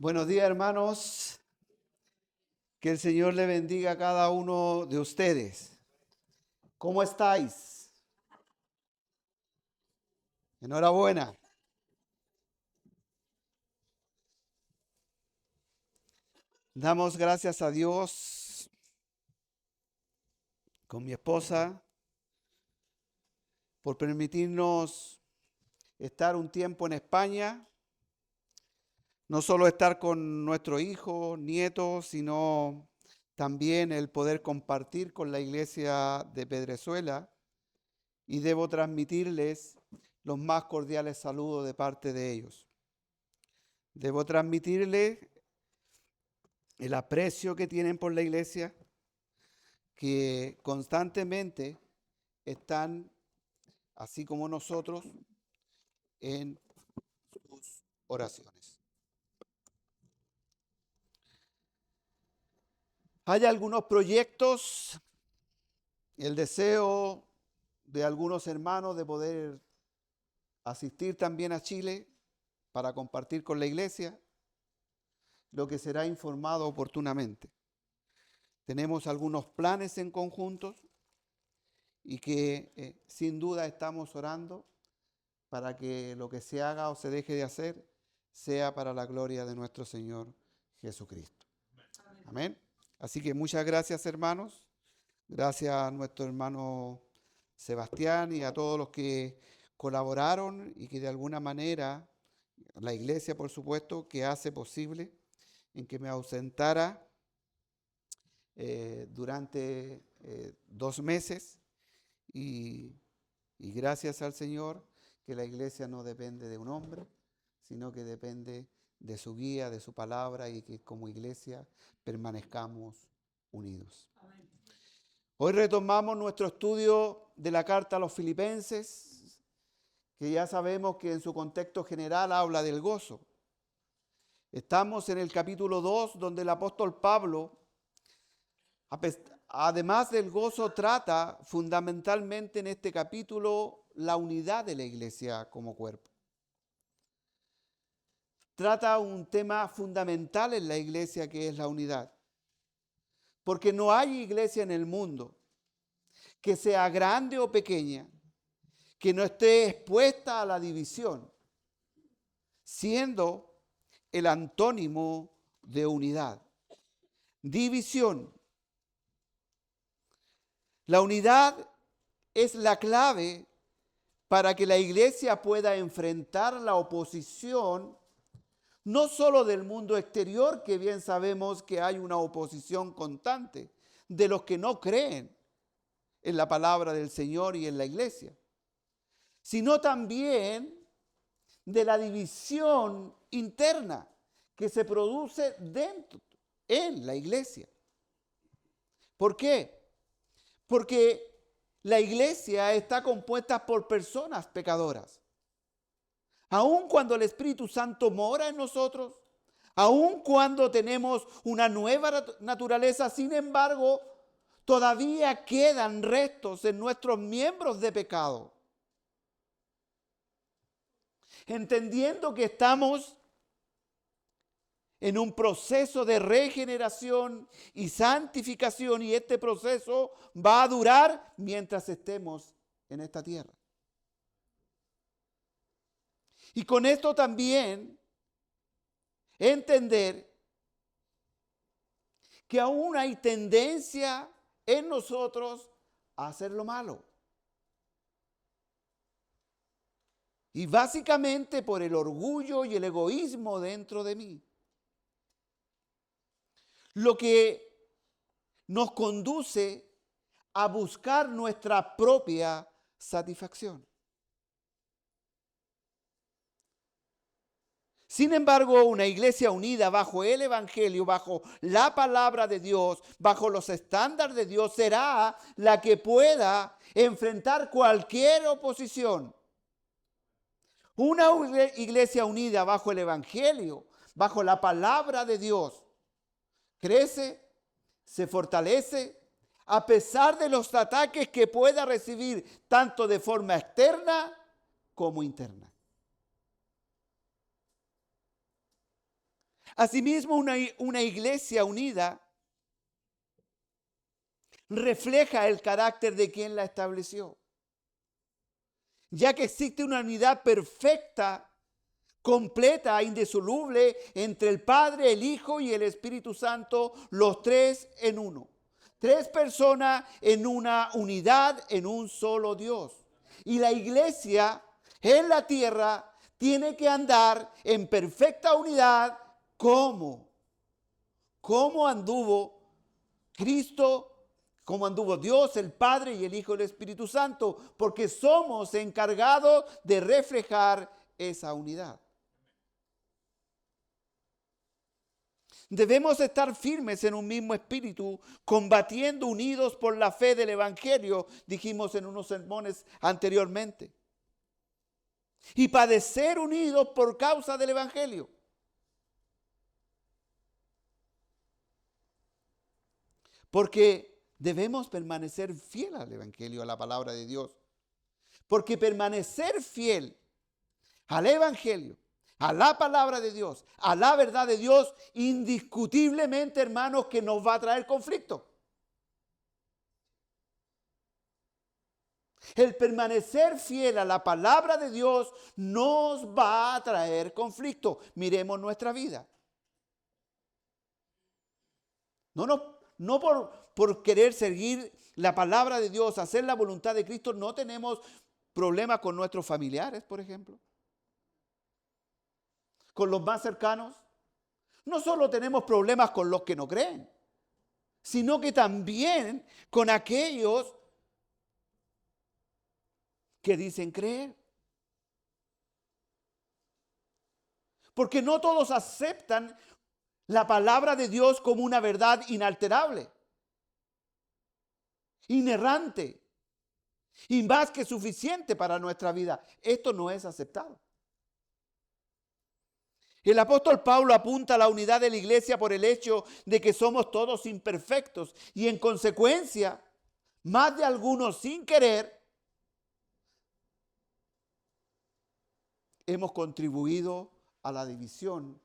Buenos días, hermanos. Que el Señor le bendiga a cada uno de ustedes. ¿Cómo estáis? Enhorabuena. Damos gracias a Dios con mi esposa por permitirnos estar un tiempo en España. No solo estar con nuestro hijo, nieto, sino también el poder compartir con la iglesia de Pedrezuela. Y debo transmitirles los más cordiales saludos de parte de ellos. Debo transmitirles el aprecio que tienen por la iglesia, que constantemente están, así como nosotros, en sus oraciones. Hay algunos proyectos, el deseo de algunos hermanos de poder asistir también a Chile para compartir con la iglesia, lo que será informado oportunamente. Tenemos algunos planes en conjunto y que sin duda estamos orando para que lo que se haga o se deje de hacer sea para la gloria de nuestro Señor Jesucristo. Amén. Así que muchas gracias, hermanos. Gracias a nuestro hermano Sebastián y a todos los que colaboraron y que de alguna manera, la iglesia, por supuesto, que hace posible en que me ausentara durante 2 meses y gracias al Señor que la iglesia no depende de un hombre, sino que depende de su guía, de su palabra y que como iglesia permanezcamos unidos. Amén. Hoy retomamos nuestro estudio de la carta a los Filipenses, que ya sabemos que en su contexto general habla del gozo. Estamos en el capítulo 2, donde el apóstol Pablo, además del gozo, trata fundamentalmente en este capítulo la unidad de la iglesia como cuerpo. Trata un tema fundamental en la iglesia que es la unidad. Porque no hay iglesia en el mundo que sea grande o pequeña, que no esté expuesta a la división, siendo el antónimo de unidad. División. La unidad es la clave para que la iglesia pueda enfrentar la oposición, no solo del mundo exterior, que bien sabemos que hay una oposición constante, de los que no creen en la palabra del Señor y en la iglesia, sino también de la división interna que se produce dentro, en la iglesia. ¿Por qué? Porque la iglesia está compuesta por personas pecadoras. Aun cuando el Espíritu Santo mora en nosotros, aun cuando tenemos una nueva naturaleza, sin embargo, todavía quedan restos en nuestros miembros de pecado. Entendiendo que estamos en un proceso de regeneración y santificación, y este proceso va a durar mientras estemos en esta tierra. Y con esto también entender que aún hay tendencia en nosotros a hacer lo malo. Y básicamente por el orgullo y el egoísmo dentro de mí. Lo que nos conduce a buscar nuestra propia satisfacción. Sin embargo, una iglesia unida bajo el Evangelio, bajo la palabra de Dios, bajo los estándares de Dios, será la que pueda enfrentar cualquier oposición. Una iglesia unida bajo el Evangelio, bajo la palabra de Dios, crece, se fortalece, a pesar de los ataques que pueda recibir, tanto de forma externa como interna. Asimismo, una iglesia unida refleja el carácter de quien la estableció, ya que existe una unidad perfecta, completa, indisoluble entre el Padre, el Hijo y el Espíritu Santo, los tres en uno. Tres personas en una unidad, en un solo Dios. Y la iglesia en la tierra tiene que andar en perfecta unidad como anduvo Cristo, como anduvo Dios, el Padre y el Hijo y el Espíritu Santo, porque somos encargados de reflejar esa unidad. Debemos estar firmes en un mismo espíritu, combatiendo unidos por la fe del Evangelio, dijimos en unos sermones anteriormente, y padecer unidos por causa del Evangelio. Porque debemos permanecer fiel al Evangelio, a la palabra de Dios. Porque permanecer fiel al Evangelio, a la palabra de Dios, a la verdad de Dios, indiscutiblemente, hermanos, que nos va a traer conflicto. El permanecer fiel a la palabra de Dios nos va a traer conflicto. Miremos nuestra vida. No por querer seguir la palabra de Dios, hacer la voluntad de Cristo, no tenemos problemas con nuestros familiares, por ejemplo. Con los más cercanos. No solo tenemos problemas con los que no creen, sino que también con aquellos que dicen creer. Porque no todos aceptan la palabra de Dios como una verdad inalterable, inerrante y más que suficiente para nuestra vida. Esto no es aceptado. El apóstol Pablo apunta a la unidad de la iglesia por el hecho de que somos todos imperfectos y en consecuencia, más de algunos sin querer, hemos contribuido a la división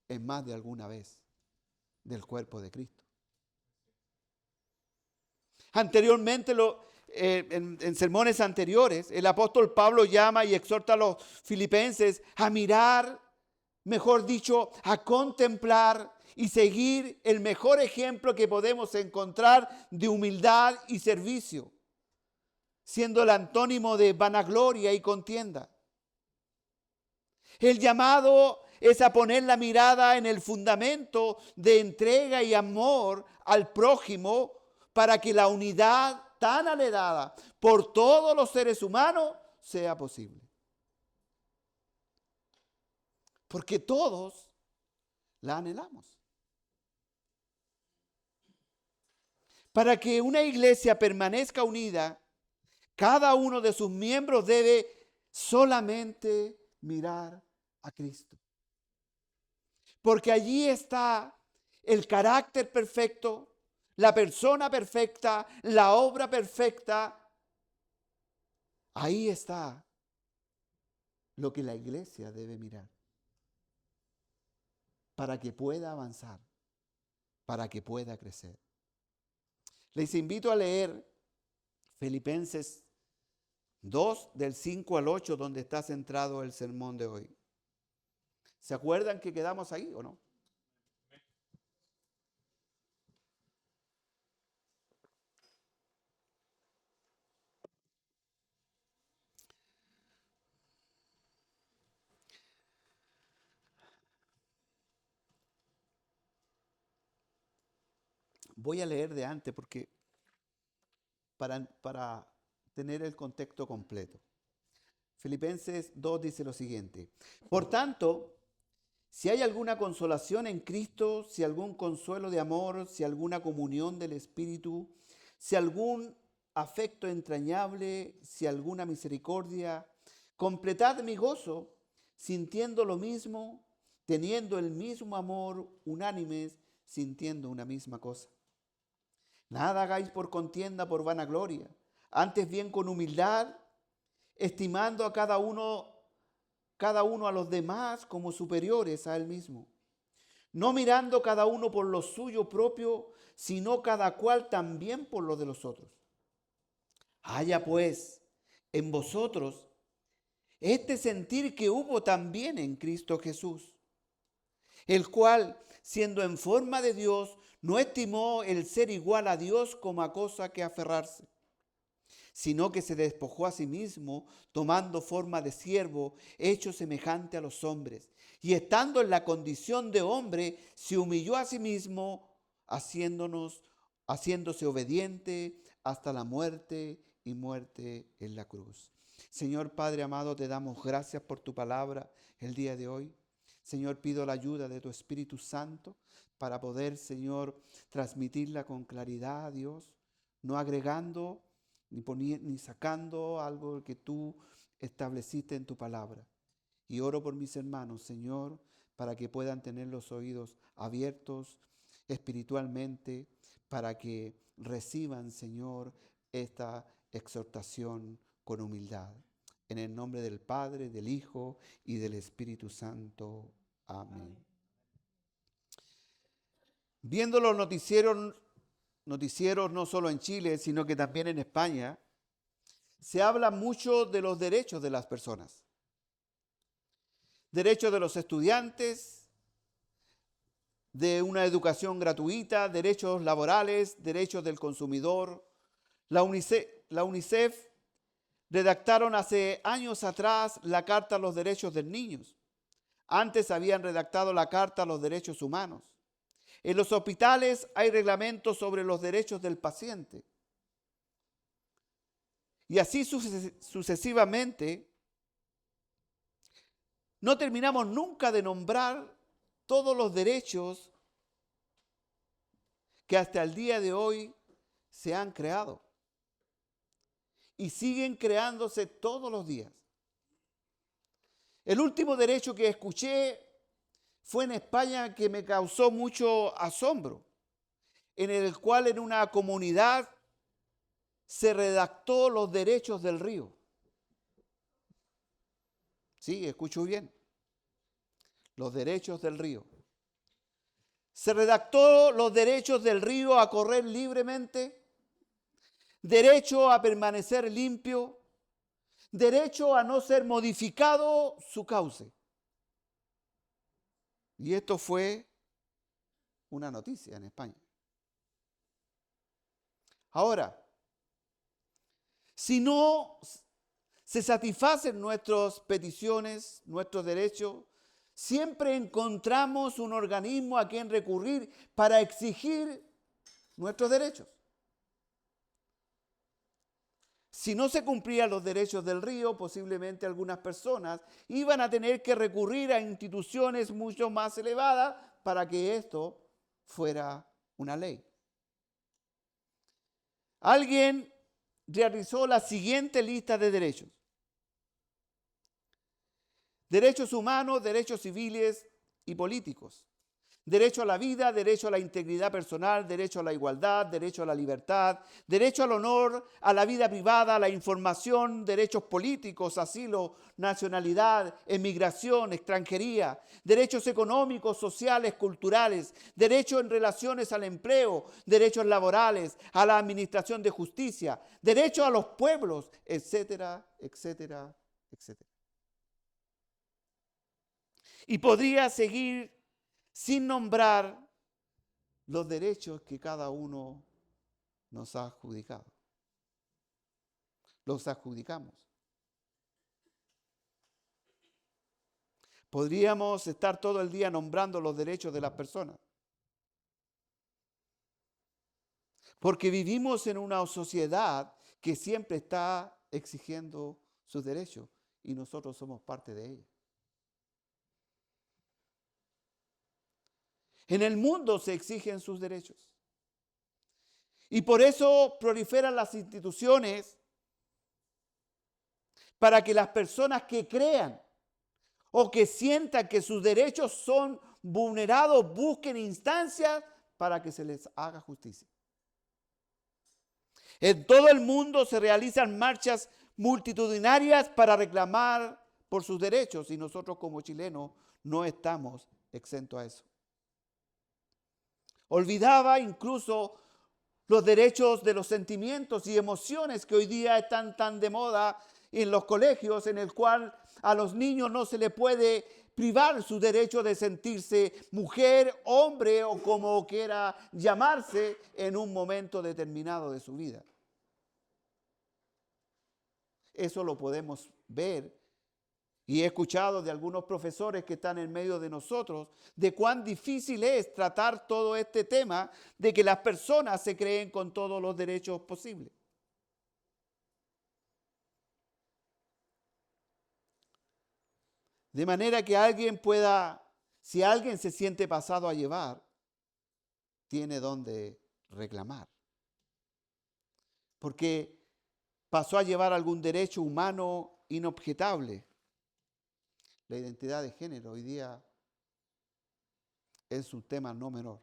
en más de alguna vez del cuerpo de Cristo. Anteriormente, en sermones anteriores, el apóstol Pablo llama y exhorta a los filipenses a mirar, mejor dicho, a contemplar y seguir el mejor ejemplo que podemos encontrar de humildad y servicio, siendo el antónimo de vanagloria y contienda. El llamado es a poner la mirada en el fundamento de entrega y amor al prójimo para que la unidad tan anhelada por todos los seres humanos sea posible. Porque todos la anhelamos. Para que una iglesia permanezca unida, cada uno de sus miembros debe solamente mirar a Cristo. Porque allí está el carácter perfecto, la persona perfecta, la obra perfecta. Ahí está lo que la iglesia debe mirar para que pueda avanzar, para que pueda crecer. Les invito a leer Filipenses 2, del 5 al 8, donde está centrado el sermón de hoy. ¿Se acuerdan que quedamos ahí o no? Voy a leer de antes porque para tener el contexto completo. Filipenses 2 dice lo siguiente: por tanto, si hay alguna consolación en Cristo, si algún consuelo de amor, si alguna comunión del Espíritu, si algún afecto entrañable, si alguna misericordia, completad mi gozo, sintiendo lo mismo, teniendo el mismo amor, unánimes, sintiendo una misma cosa. Nada hagáis por contienda, por vanagloria, antes bien con humildad, estimando a cada uno a los demás como superiores a él mismo, no mirando cada uno por lo suyo propio, sino cada cual también por lo de los otros. Haya pues en vosotros este sentir que hubo también en Cristo Jesús, el cual, siendo en forma de Dios, no estimó el ser igual a Dios como a cosa que aferrarse, sino que se despojó a sí mismo, tomando forma de siervo, hecho semejante a los hombres. Y estando en la condición de hombre, se humilló a sí mismo, haciéndose obediente hasta la muerte y muerte en la cruz. Señor Padre amado, te damos gracias por tu palabra el día de hoy. Señor, pido la ayuda de tu Espíritu Santo para poder, Señor, transmitirla con claridad a Dios, no agregando ni sacando algo que tú estableciste en tu palabra. Y oro por mis hermanos, Señor, para que puedan tener los oídos abiertos espiritualmente, para que reciban, Señor, esta exhortación con humildad. En el nombre del Padre, del Hijo y del Espíritu Santo. Amén. Viendo los noticieros no solo en Chile, sino que también en España, se habla mucho de los derechos de las personas. Derechos de los estudiantes, de una educación gratuita, derechos laborales, derechos del consumidor. La UNICEF redactaron hace años atrás la Carta a los Derechos de los Niños. Antes habían redactado la Carta a los Derechos Humanos. En los hospitales hay reglamentos sobre los derechos del paciente. Y así sucesivamente, no terminamos nunca de nombrar todos los derechos que hasta el día de hoy se han creado. Y siguen creándose todos los días. El último derecho que escuché fue en España, que me causó mucho asombro, en el cual en una comunidad se redactó los derechos del río. Sí, escucho bien. Los derechos del río. Se redactó los derechos del río a correr libremente, derecho a permanecer limpio, derecho a no ser modificado su cauce. Y esto fue una noticia en España. Ahora, si no se satisfacen nuestras peticiones, nuestros derechos, siempre encontramos un organismo a quien recurrir para exigir nuestros derechos. Si no se cumplían los derechos del río, posiblemente algunas personas iban a tener que recurrir a instituciones mucho más elevadas para que esto fuera una ley. Alguien realizó la siguiente lista de derechos. Derechos humanos, derechos civiles y políticos. Derecho a la vida, derecho a la integridad personal, derecho a la igualdad, derecho a la libertad, derecho al honor, a la vida privada, a la información, derechos políticos, asilo, nacionalidad, emigración, extranjería, derechos económicos, sociales, culturales, derecho en relaciones al empleo, derechos laborales, a la administración de justicia, derecho a los pueblos, etcétera, etcétera, etcétera. Y podría seguir sin nombrar los derechos que cada uno nos ha adjudicado. Los adjudicamos. Podríamos estar todo el día nombrando los derechos de las personas. Porque vivimos en una sociedad que siempre está exigiendo sus derechos y nosotros somos parte de ella. En el mundo se exigen sus derechos. Y por eso proliferan las instituciones para que las personas que crean o que sientan que sus derechos son vulnerados busquen instancias para que se les haga justicia. En todo el mundo se realizan marchas multitudinarias para reclamar por sus derechos y nosotros como chilenos no estamos exentos a eso. Olvidaba incluso los derechos de los sentimientos y emociones que hoy día están tan de moda en los colegios, en el cual a los niños no se les puede privar su derecho de sentirse mujer, hombre o como quiera llamarse en un momento determinado de su vida. Eso lo podemos ver. Y he escuchado de algunos profesores que están en medio de nosotros de cuán difícil es tratar todo este tema de que las personas se creen con todos los derechos posibles. De manera que alguien pueda, si alguien se siente pasado a llevar, tiene donde reclamar. Porque pasó a llevar algún derecho humano inobjetable. La identidad de género hoy día es un tema no menor.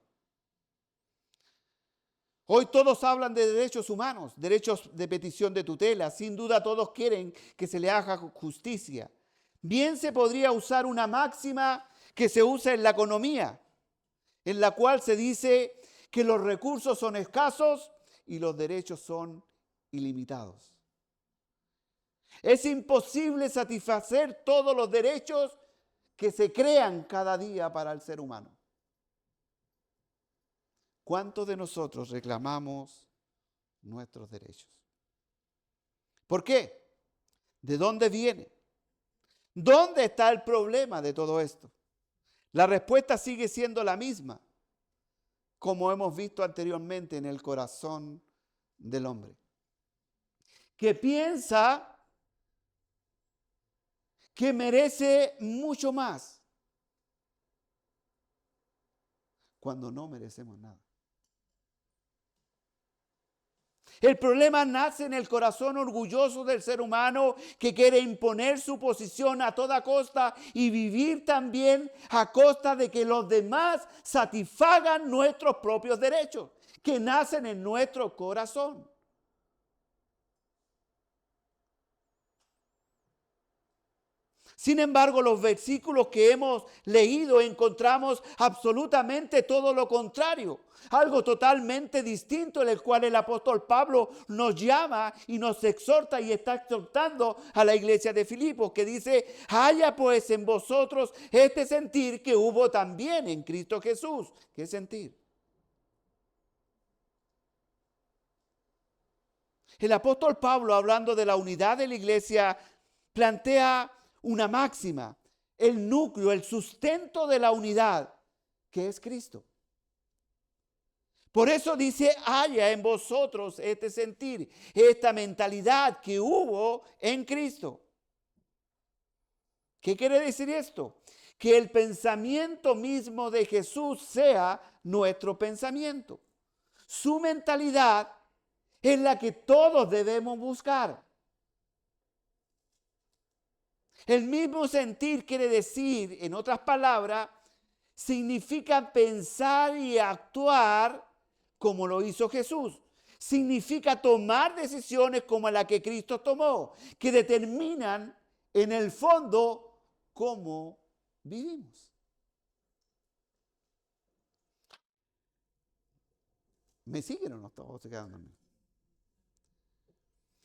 Hoy todos hablan de derechos humanos, derechos de petición de tutela. Sin duda todos quieren que se le haga justicia. Bien se podría usar una máxima que se usa en la economía, en la cual se dice que los recursos son escasos y los derechos son ilimitados. Es imposible satisfacer todos los derechos que se crean cada día para el ser humano. ¿Cuántos de nosotros reclamamos nuestros derechos? ¿Por qué? ¿De dónde viene? ¿Dónde está el problema de todo esto? La respuesta sigue siendo la misma, como hemos visto anteriormente en el corazón del hombre, que piensa que merece mucho más cuando no merecemos nada. El problema nace en el corazón orgulloso del ser humano que quiere imponer su posición a toda costa y vivir también a costa de que los demás satisfagan nuestros propios derechos que nacen en nuestro corazón. Sin embargo, los versículos que hemos leído encontramos absolutamente todo lo contrario, algo totalmente distinto en el cual el apóstol Pablo nos llama y nos exhorta y está exhortando a la iglesia de Filipos, que dice: haya pues en vosotros este sentir que hubo también en Cristo Jesús. ¿Qué sentir? El apóstol Pablo, hablando de la unidad de la iglesia, plantea una máxima, el núcleo, el sustento de la unidad, que es Cristo. Por eso dice: haya en vosotros este sentir, esta mentalidad que hubo en Cristo. ¿Qué quiere decir esto? Que el pensamiento mismo de Jesús sea nuestro pensamiento. Su mentalidad es la que todos debemos buscar. El mismo sentir quiere decir, en otras palabras, significa pensar y actuar como lo hizo Jesús. Significa tomar decisiones como la que Cristo tomó, que determinan en el fondo cómo vivimos. ¿Me siguen o no? Estamos quedándome.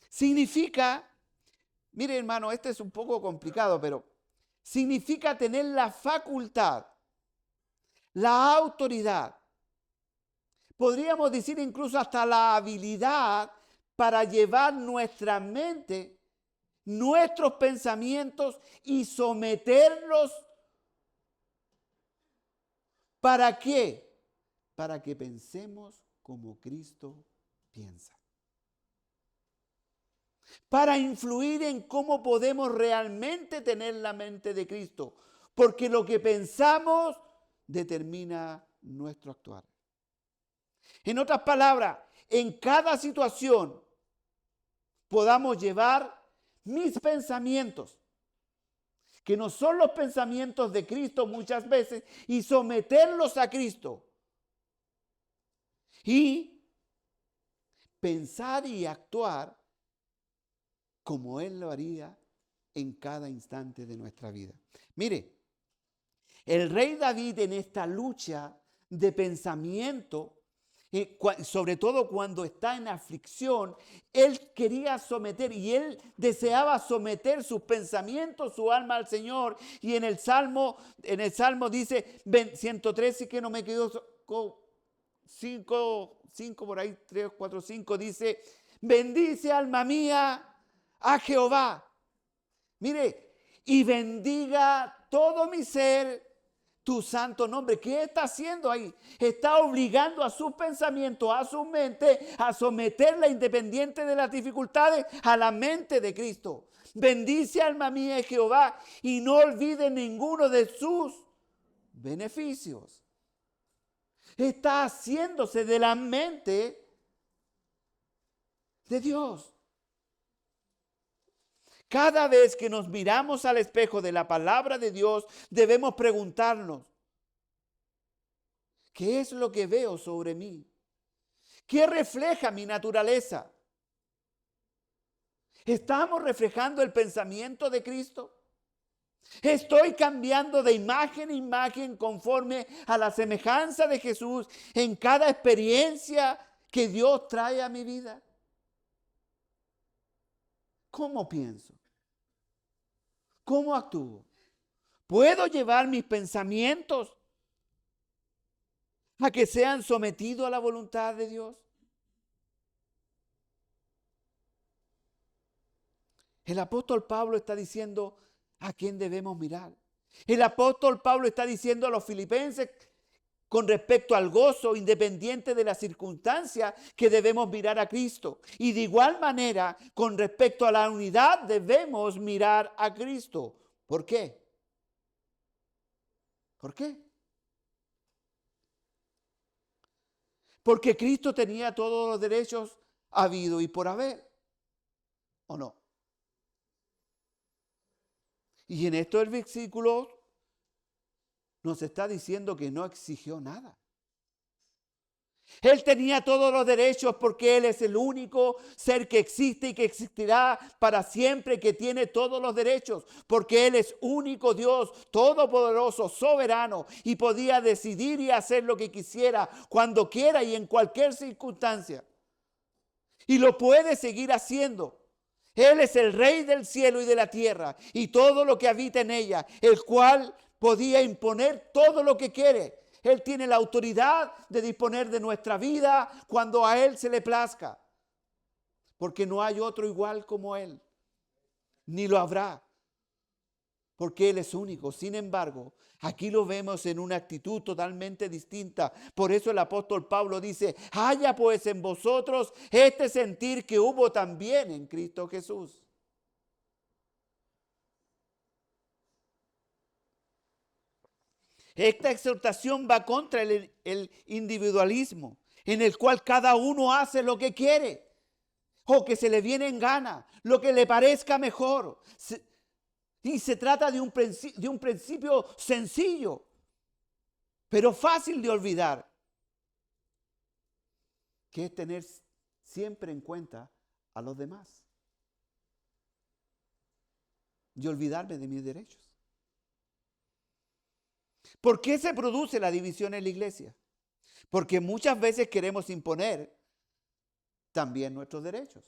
Significa, mire hermano, este es un poco complicado, pero significa tener la facultad, la autoridad, podríamos decir incluso hasta la habilidad para llevar nuestra mente, nuestros pensamientos y someterlos. ¿Para qué? Para que pensemos como Cristo piensa. Para influir en cómo podemos realmente tener la mente de Cristo. Porque lo que pensamos determina nuestro actuar. En otras palabras, en cada situación podamos llevar mis pensamientos, que no son los pensamientos de Cristo muchas veces, y someterlos a Cristo. Y pensar y actuar como Él lo haría en cada instante de nuestra vida. Mire, el rey David en esta lucha de pensamiento, sobre todo cuando está en aflicción, él quería someter y él deseaba someter sus pensamientos, su alma al Señor. Y en el Salmo dice 113, que no me quedó 5 por ahí, 3, 4, 5, dice: bendice alma mía a Jehová. Mire, y bendiga todo mi ser tu santo nombre. ¿Qué está haciendo ahí? Está obligando a sus pensamientos, a su mente, a someterla, independiente de las dificultades, a la mente de Cristo. Bendice alma mía Jehová y no olvide ninguno de sus beneficios. Está haciéndose de la mente de Dios. Cada vez que nos miramos al espejo de la palabra de Dios, debemos preguntarnos: ¿qué es lo que veo sobre mí? ¿Qué refleja mi naturaleza? ¿Estamos reflejando el pensamiento de Cristo? ¿Estoy cambiando de imagen en imagen conforme a la semejanza de Jesús en cada experiencia que Dios trae a mi vida? ¿Cómo pienso? ¿Cómo actúo? ¿Puedo llevar mis pensamientos a que sean sometidos a la voluntad de Dios? El apóstol Pablo está diciendo a quién debemos mirar. El apóstol Pablo está diciendo a los filipenses con respecto al gozo, independiente de las circunstancias, que debemos mirar a Cristo. Y de igual manera, con respecto a la unidad, debemos mirar a Cristo. ¿Por qué? ¿Por qué? Porque Cristo tenía todos los derechos habido y por haber, ¿o no? Y en estos versículos nos está diciendo que no exigió nada. Él tenía todos los derechos porque Él es el único ser que existe y que existirá para siempre, que tiene todos los derechos, porque Él es único Dios, todopoderoso, soberano, y podía decidir y hacer lo que quisiera, cuando quiera y en cualquier circunstancia. Y lo puede seguir haciendo. Él es el Rey del cielo y de la tierra y todo lo que habita en ella, el cual podía imponer todo lo que quiere. Él tiene la autoridad de disponer de nuestra vida cuando a Él se le plazca. Porque no hay otro igual como Él. Ni lo habrá. Porque Él es único. Sin embargo, aquí lo vemos en una actitud totalmente distinta. Por eso el apóstol Pablo dice: haya pues en vosotros este sentir que hubo también en Cristo Jesús. Esta exhortación va contra el individualismo, en el cual cada uno hace lo que quiere o que se le viene en gana, lo que le parezca mejor. Y se trata de un principio sencillo, pero fácil de olvidar, que es tener siempre en cuenta a los demás y olvidarme de mis derechos. ¿Por qué se produce la división en la iglesia? Porque muchas veces queremos imponer también nuestros derechos,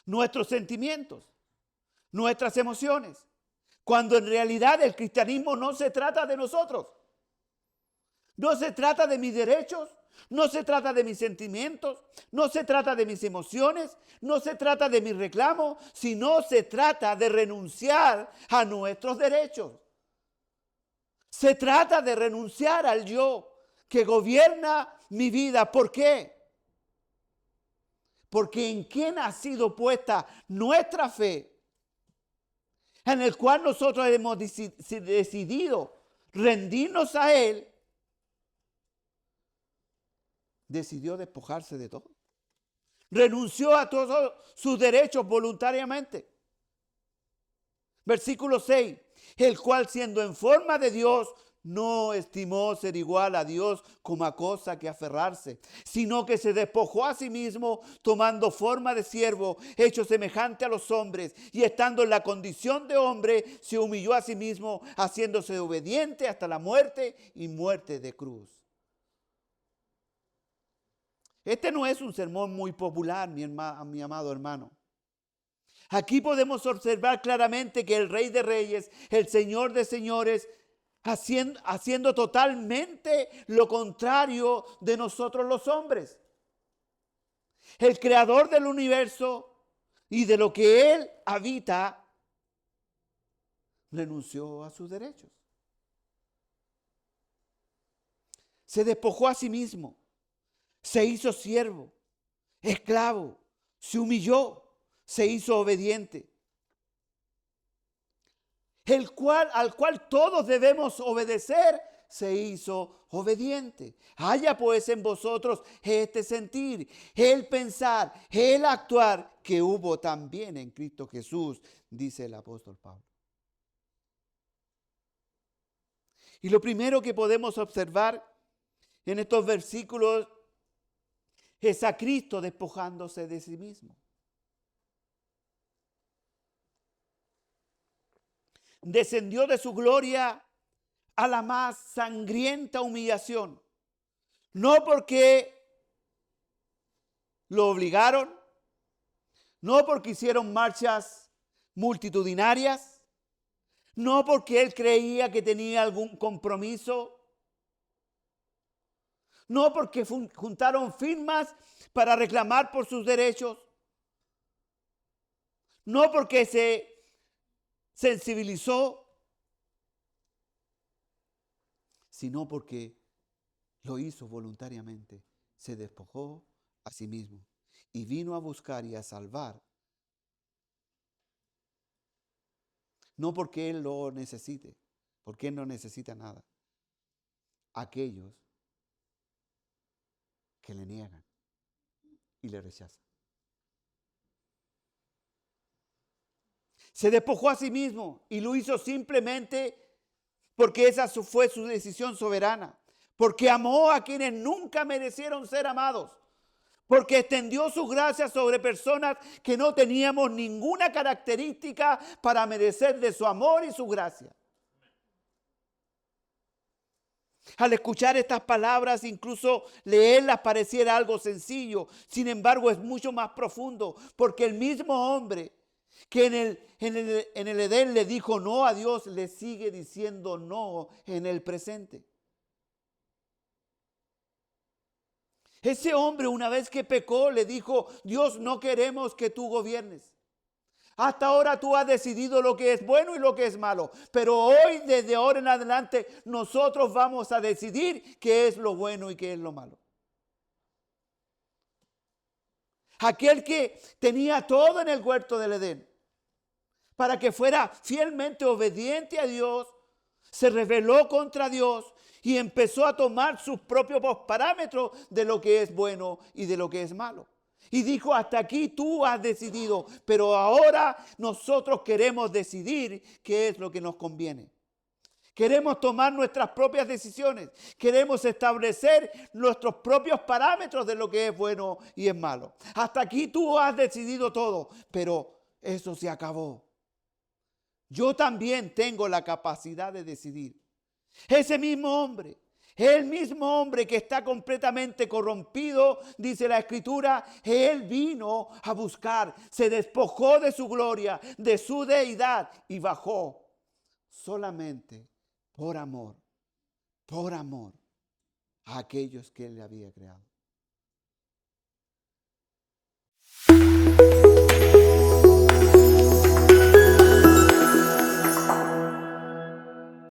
nuestros sentimientos, nuestras emociones, cuando en realidad el cristianismo no se trata de nosotros. No se trata de mis derechos, no se trata de mis sentimientos, no se trata de mis emociones, no se trata de mis reclamos, sino se trata de renunciar a nuestros derechos. Se trata de renunciar al yo que gobierna mi vida. ¿Por qué? Porque en quien ha sido puesta nuestra fe, en el cual nosotros hemos decidido rendirnos a Él, decidió despojarse de todo. Renunció a todos sus derechos voluntariamente. Versículo 6. El cual, siendo en forma de Dios, no estimó ser igual a Dios como a cosa que aferrarse, sino que se despojó a sí mismo, tomando forma de siervo, hecho semejante a los hombres, y estando en la condición de hombre, se humilló a sí mismo, haciéndose obediente hasta la muerte y muerte de cruz. Este no es un sermón muy popular, mi amado hermano. Aquí podemos observar claramente que el Rey de Reyes, el Señor de Señores, haciendo totalmente lo contrario de nosotros los hombres. El creador del universo y de lo que Él habita, renunció a sus derechos. Se despojó a sí mismo, se hizo siervo, esclavo, se humilló, se hizo obediente. Al cual todos debemos obedecer, se hizo obediente. Haya pues en vosotros este sentir, el pensar, el actuar que hubo también en Cristo Jesús, dice el apóstol Pablo. Y lo primero que podemos observar en estos versículos es a Cristo despojándose de sí mismo. Descendió de su gloria a la más sangrienta humillación. No porque lo obligaron, no porque hicieron marchas multitudinarias, no porque él creía que tenía algún compromiso, no porque juntaron firmas para reclamar por sus derechos, no porque se sensibilizó, sino porque lo hizo voluntariamente. Se despojó a sí mismo y vino a buscar y a salvar. No porque Él lo necesite, porque Él no necesita nada. Aquellos que le niegan y le rechazan. Se despojó a sí mismo y lo hizo simplemente porque esa fue su decisión soberana. Porque amó a quienes nunca merecieron ser amados. Porque extendió su gracia sobre personas que no teníamos ninguna característica para merecer de su amor y su gracia. Al escuchar estas palabras, incluso leerlas pareciera algo sencillo. Sin embargo, es mucho más profundo. Porque el mismo hombre que en el Edén le dijo no a Dios, le sigue diciendo no en el presente. Ese hombre, una vez que pecó, le dijo: Dios, no queremos que tú gobiernes. Hasta ahora tú has decidido lo que es bueno y lo que es malo. Pero hoy, desde ahora en adelante, nosotros vamos a decidir qué es lo bueno y qué es lo malo. Aquel que tenía todo en el huerto del Edén, para que fuera fielmente obediente a Dios, se rebeló contra Dios y empezó a tomar sus propios parámetros de lo que es bueno y de lo que es malo. Y dijo: hasta aquí tú has decidido, pero ahora nosotros queremos decidir qué es lo que nos conviene. Queremos tomar nuestras propias decisiones. Queremos establecer nuestros propios parámetros de lo que es bueno y es malo. Hasta aquí tú has decidido todo, pero eso se acabó. Yo también tengo la capacidad de decidir. Ese mismo hombre, el mismo hombre que está completamente corrompido, dice la Escritura, él vino a buscar, se despojó de su gloria, de su deidad y bajó solamente por amor a aquellos que él había creado.